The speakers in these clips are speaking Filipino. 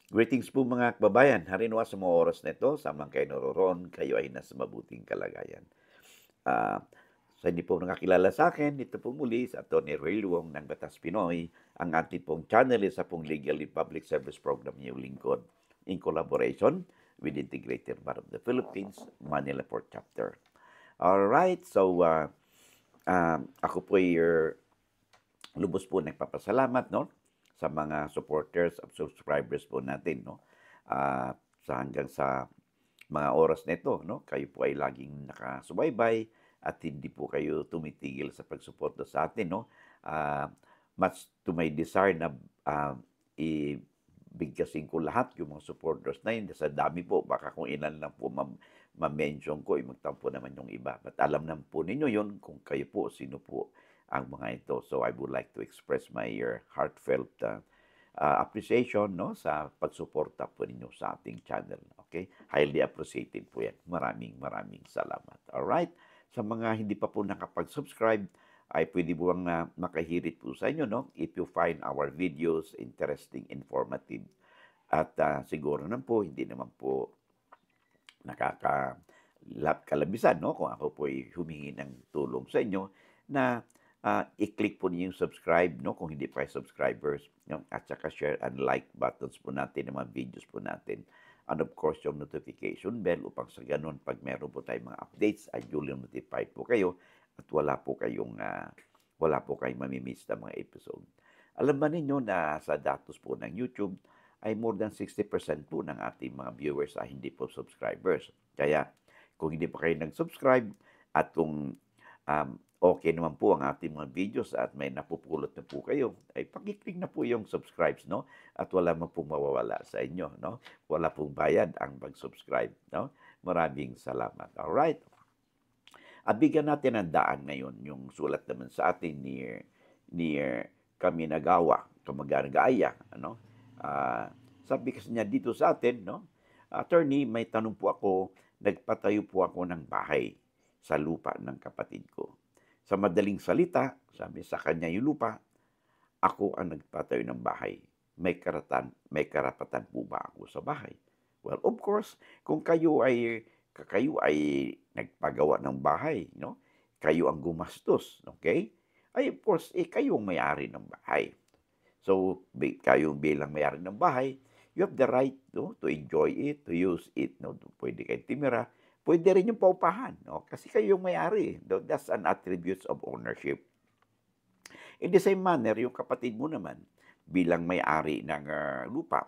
Greetings po mga kababayan. Harinawa sa mga oras na ito, samang kayo naroroon, kayo ay nasa mabuting kalagayan. Ah, sa hindi po nakakilala sa akin, ito po muli sa Tony Roy Luong ng Batas Pinoy, ang ating pong channel sa pong Legal in Public Service Program New Lingkod in collaboration with Integrated Bar of the Philippines, Manila Port Chapter. Alright, so ako po ay lubos po nagpapasalamat, no, sa mga supporters at subscribers po natin, no. Sa hanggang sa mga oras nito, no, kayo po ay laging nakasubaybay at hindi po kayo tumitigil sa pagsuporta sa atin, no. Ah, Much to my desire na ibigkasin ko lahat yung mga supporters na yun. Sa dami po, baka kung ilan lang po ma-mention ko, magtampo naman yung iba. But alam naman po ninyo yun kung kayo po, sino po ang mga ito. So I would like to express my heartfelt appreciation, no, sa pagsuporta po ninyo sa ating channel. Okay? Highly appreciated po yan. Maraming maraming salamat. Alright? Sa mga hindi pa po nakapag-subscribe, ay pwede po bang makahirit po sa inyo, no? If you find our videos interesting, informative, at siguro naman po, hindi naman po kalabisan, no? Kung ako po ay humingi ng tulong sa inyo na i-click po niyo yung subscribe, no? Kung hindi pa kayo subscribers, no? At saka share and like buttons po natin ng mga videos po natin. And of course, yung notification bell upang sa ganun, pag meron po tayong mga updates, ay duly notified po kayo at wala po kayong mamimiss na mga episode. Alam ba ninyo na sa datos po ng YouTube, ay more than 60% po ng ating mga viewers ay hindi po subscribers. Kaya kung hindi pa kayo nag-subscribe at kung okay naman po ang ating mga videos at may napupulot na po kayo, ay pakiclick na po yung subscribes, no? At wala man pong mawawala sa inyo, no? Wala pong bayad ang mag-subscribe, no? Maraming salamat. Alright. Bigyan natin ng daan ngayon yung sulat naman sa atin ni kami nagawa, kamag-aaya, ano? Sabi kasi niya dito sa atin, no? Attorney, may tanong po ako, nagpatayo po ako ng bahay sa lupa ng kapatid ko. Sa madaling salita, sabi sa kanya yung lupa, ako ang nagpatayo ng bahay. May karapatan po ba ako sa bahay? Well, of course, kung kayo ay nagpagawa ng bahay, no? Kayo ang gumastos, okay? Ay, of course, kayo ang may-ari ng bahay. So, kayo bilang may-ari ng bahay, you have the right, no, to enjoy it, to use it, no? Pwede kayong timira, pwede rin yung paupahan, no? Kasi kayo yung may-ari. No? That's an attributes of ownership. In the same manner, yung kapatid mo naman, bilang may-ari ng lupa,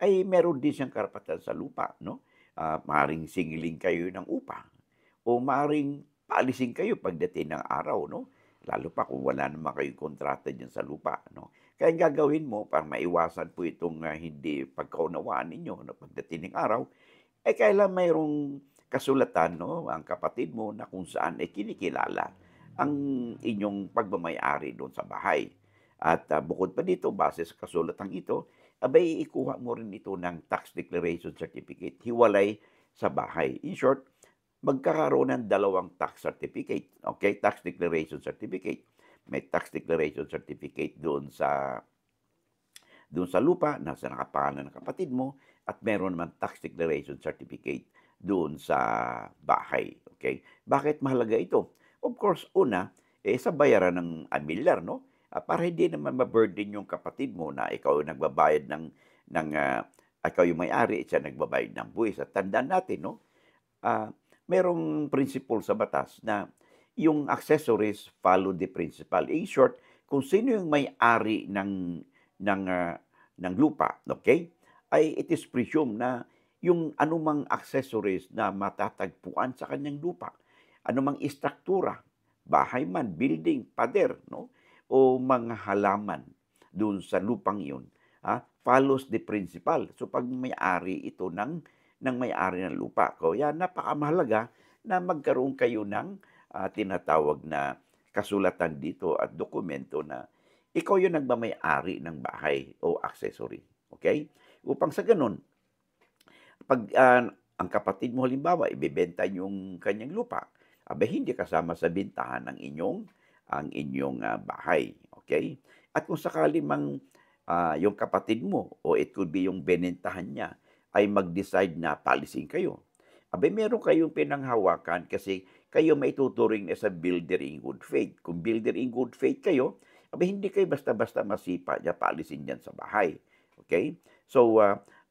ay meron din siyang karapatan sa lupa, no? Maaring singiling kayo ng upa o maaring paalisin kayo pagdating ng araw, no? Lalo pa kung wala naman kayong kontrata diyan sa lupa, no? Kaya ang gagawin mo para maiwasan po itong hindi pagkaunawaan ninyo no, pagdating ng araw, ay kailan mayroong kasulatan, no, ang kapatid mo na kung saan ay kinikilala ang inyong pagmamay-ari doon sa bahay. At bukod pa dito, base sa kasulatang ito, abay ikuha mo rin ito ng tax declaration certificate, hiwalay sa bahay. In short, magkakaroon ng dalawang tax certificate. Okay, tax declaration certificate. May tax declaration certificate doon sa lupa, nasa nakapangalan ng kapatid mo, at meron naman tax declaration certificate doon sa bahay. Okay? Bakit mahalaga ito? Of course, una, sa bayaran ng amilyar, no? Para hindi naman ma-burden yung kapatid mo na ikaw yung nagbabayad ng ikaw yung may-ari, siya nagbabayad ng buwis. At tandaan natin, no? Merong principle sa batas na yung accessories follow the principal. In short, kung sino yung may-ari ng ng lupa, okay? Ay it is presumed na yung anumang accessories na matatagpuan sa kanyang lupa, anumang istruktura, bahay man, building, pader, no? O mga halaman doon sa lupang iyon, follows the principal. So pag may-ari ito ng may-ari ng lupa, kaya napakamahalaga na magkaroon kayo ng tinatawag na kasulatan dito at dokumento na ikaw yung nagmamay-ari ng bahay o accessory. Okay? Upang sa ganun, pag ang kapatid mo halimbawa, ibebenta yung kanyang lupa, abay hindi kasama sa bintahan ang inyong bahay. Okay? At kung sakali mang yung kapatid mo o it could be yung benentahan niya ay mag-decide na paalisin kayo. Abay, meron kayong pinanghawakan kasi kayo maituturing na sa builder in good faith. Kung builder in good faith kayo, abay, hindi kayo basta-basta masipa niya paalisin yan sa bahay. Okay? So,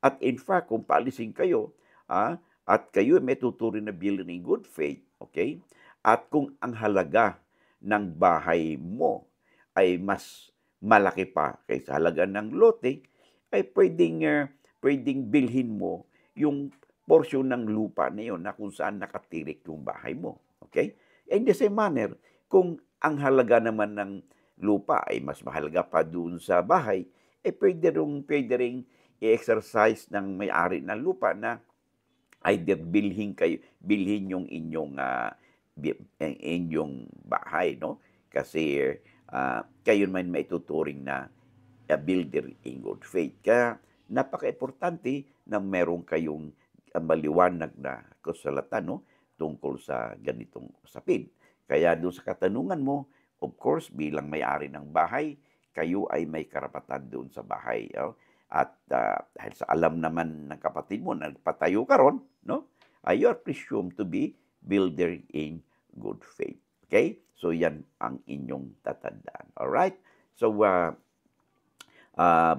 at in fact, kung paalisin kayo, at kayo may tuturing na builder in good faith, okay? At kung ang halaga ng bahay mo ay mas malaki pa kaysa halaga ng lote, ay pwedeng bilhin mo yung porsyon ng lupa na yun na kung saan nakatirik yung bahay mo. Okay? In the same manner, kung ang halaga naman ng lupa ay mas mahalaga pa doon sa bahay, pwede ring i-exercise ng may-ari ng lupa na either bilhin yung inyong bahay, no? Kasi kayo man maituturing na a builder in good faith. Kaya napaka-importante na meron kayong maliwanag na kasulatan, no, tungkol sa ganitong usapin. Kaya doon sa katanungan mo, of course, bilang may-ari ng bahay, kayo ay may karapatan doon sa bahay. No? At dahil sa alam naman ng kapatid mo na nagpatayo ka ron, no? You are presumed to be builder in good faith. Okay? So yan ang inyong tatandaan. Alright? So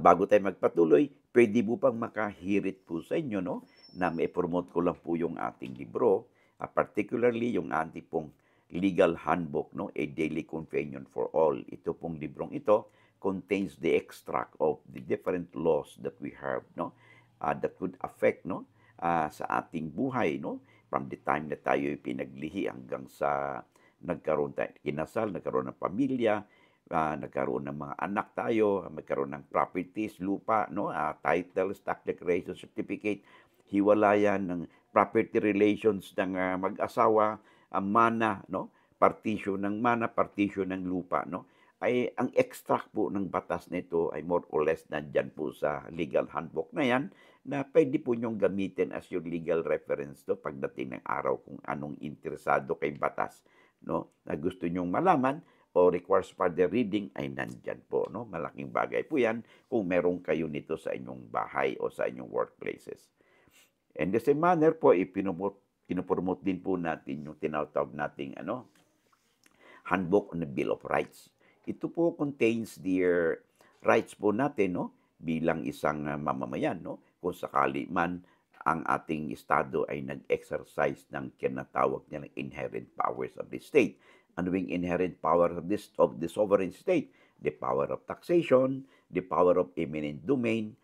bago tayo magpatuloy, pwede po pang makahirit po sa inyo, no? Na may-promote ko lang po yung ating libro, particularly yung ating pong Legal Handbook, no? A Daily Companion for All. Ito pong librong ito contains the extract of the different laws that we have, no? That could affect, no? Sa ating buhay, no? From the time na tayo pinaglihi hanggang sa nagkaroon tayo kinasal, nagkaroon ng pamilya, nagkaroon ng mga anak tayo, magkaroon ng properties, lupa, no? Title, stock declaration certificate, hiwalayan ng property relations ng mag-asawa, mana, no? Partition ng mana, partition ng lupa, no? Ay ang extract po ng batas nito ay more or less nandyan po sa legal handbook na yan na pwede po nyong gamitin as your legal reference to pagdating ng araw kung anong interesado kay batas, no, na gusto nyong malaman o requires further reading ay nandyan po, no. Malaking bagay po yan kung meron kayo nito sa inyong bahay o sa inyong workplaces. And the same manner po, pinopromote din po natin yung tinatawag nating Handbook on the Bill of Rights. Ito po contains the rights po natin, no, bilang isang mamamayan, no, kung sakali man ang ating estado ay nag-exercise ng kinatawag nilang inherent powers of the state. Ano yung inherent power of the sovereign state? The power of taxation, the power of eminent domain,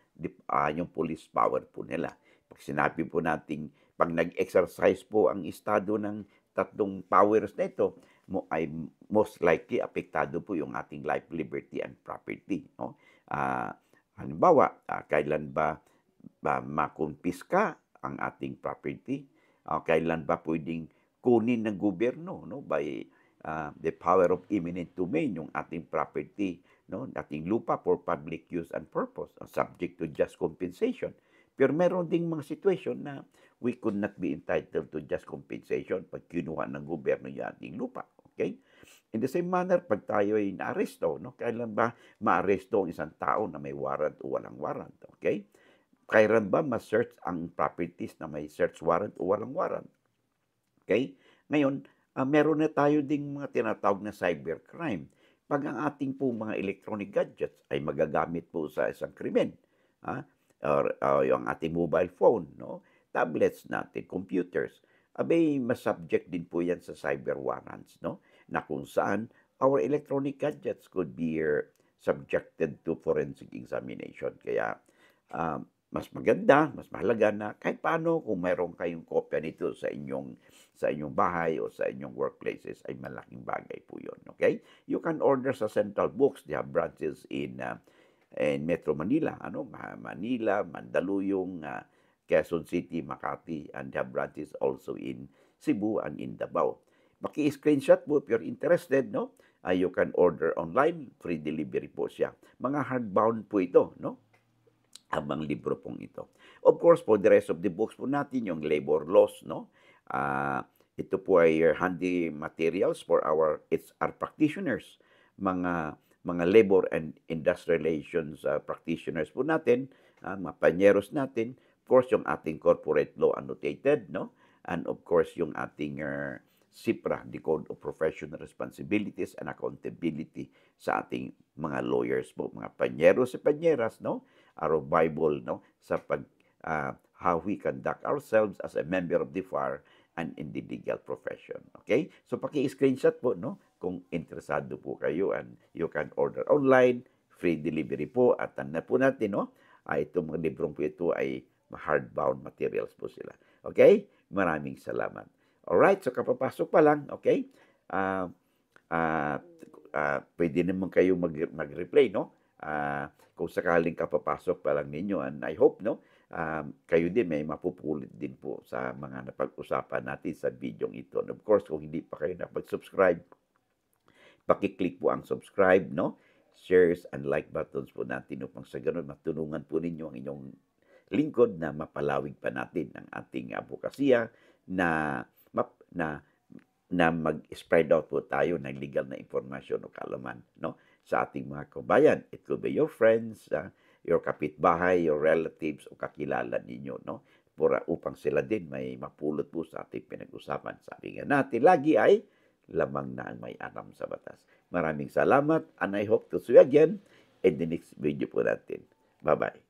yung police power po nila. Pag sinabi po natin, pag nag-exercise po ang estado ng tatlong powers na ito, ay most likely apektado po yung ating life, liberty, and property. No? Halimbawa, kailan ba makumpiska ang ating property? Kailan ba pwedeng kunin ng gobyerno, no, by the power of eminent domain yung ating property, no, ating lupa for public use and purpose, subject to just compensation. Pero meron ding mga situation na we could not be entitled to just compensation pag kinuha ng gobyerno yung ating lupa. Okay? In the same manner, pag tayo ay naaresto, no? Kailan ba maaresto ang isang tao na may warrant o walang warrant? Okay? Kailan ba ma-search ang properties na may search warrant o walang warrant? Okay? Ngayon, meron na tayo ding mga tinatawag na cybercrime. Pag ang ating po mga electronic gadgets ay magagamit po sa isang krimen, or yung ating mobile phone, no? Tablets natin, computers, abay, mas-subject din po yan sa cyber warrants, no? Na kung saan our electronic gadgets could be subjected to forensic examination. Kaya, mas maganda, mas mahalaga na kahit paano kung mayroon kayong kopya nito sa inyong bahay o sa inyong workplaces ay malaking bagay po yun. Okay? You can order sa Central Books. They have branches in Metro Manila, Manila, Mandaluyong, Quezon City, Makati, and have branches also in Cebu and in Davao. Maki-screenshot po if you're interested, no? You can order online, free delivery po siya. Mga hardbound po ito, no? Ang libro pong ito. Of course, for the rest of the books po natin, yung labor laws, no? Ito po ay handy materials for our practitioners. Mga mga labor and industrial relations practitioners po natin, mga panyeros natin, of course, yung ating corporate law annotated, no? And of course, yung ating CIPRA, the Code of Professional Responsibilities and Accountability sa ating mga lawyers po, mga panyeros sa panyeras, no? Our Bible, no? Sa how we conduct ourselves as a member of the FAR and in the legal profession. Okay? So, paki-screenshot po, no? Kung interesado po kayo and you can order online, free delivery po, at tanda po natin, no? Itong mga librong po ito ay hardbound materials po sila. Okay? Maraming salamat. Alright, so kapapasok pa lang, okay? Pwede naman kayo mag-replay, no? Kung sakaling kapapasok pa lang ninyo, and I hope, no? Kayo din may mapupulot din po sa mga napag-usapan natin sa video ito. And of course, kung hindi pa kayo napag-subscribe, paki-click po ang subscribe, no? Shares and like buttons po natin upang sa ganun matulungan po ninyo ang inyong lingkod na mapalawig pa natin ang ating abokasya na mag-spread out po tayo ng legal na informasyon o kaalaman, no? Sa ating mga kabayan. It could be your friends, your kapitbahay, your relatives o kakilala ninyo, no? Upang sila din may mapulot po sa ating pinag-usapan. Sabi nga natin lagi ay lamang na ang may alam sa batas. Maraming salamat and I hope to see you again in the next video po natin. Bye-bye.